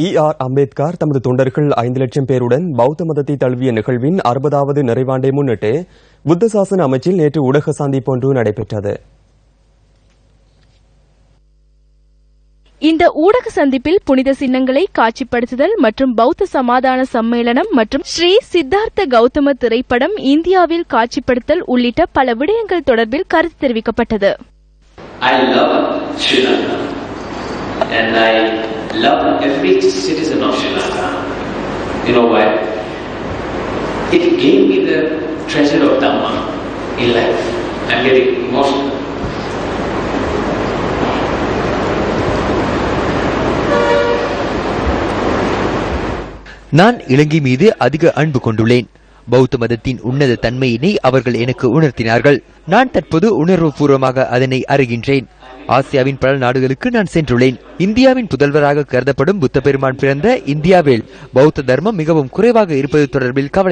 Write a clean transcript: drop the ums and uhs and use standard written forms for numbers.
E.R. Ambedkar தமது தொண்டர்கள் 5 லட்சம் பேருடன் பௌத்த மதத்தை தழுவிய நிகழ்வின் 60வது நிறைவாண்டை முன்னிட்டு புத்த சாசன அமைச்சில் நேற்று ஊடக சந்திப்பு ஒன்று நடைபெற்றது. இந்த ஊடக சந்திப்பில் புனித சின்னங்களை காட்சிப்படுத்துதல் மற்றும் பௌத்த சமாதான சம்மேளனம் மற்றும் ஸ்ரீ சித்தார்த்த கௌதம திரைப்படம் இந்தியாவில் காட்சிப்படுத்தல் உள்ளிட்ட பல விடயங்கள் தொடர்பில் கருத்து தெரிவிக்கப்பட்டது. And I love every citizen of Sri Lanka. You know why? It gave me the treasure of Dhamma in life. I'm getting emotional. நான் இலங்கை மீது அதிக அன்பு கொண்டுள்ளேன். பௌத்த மதத்தின் உன்னத தன்மையினை அவர்கள் எனக்கு உணர்த்தினார்கள். நான் தற்போது உணர்வுபூர்வமாக அதனை அறிகின்றேன். ஆசியாவின் பல நாடுகளுக்கு நான் சென்றுள்ளேன். இந்தியாவின் புதல்வராக கருதப்படும் புத்த பெருமான் பிறந்த இந்தியாவில் பௌத்த தர்மம் மிகவும் குறைவாக இருப்பது தொடர்பில் கவலை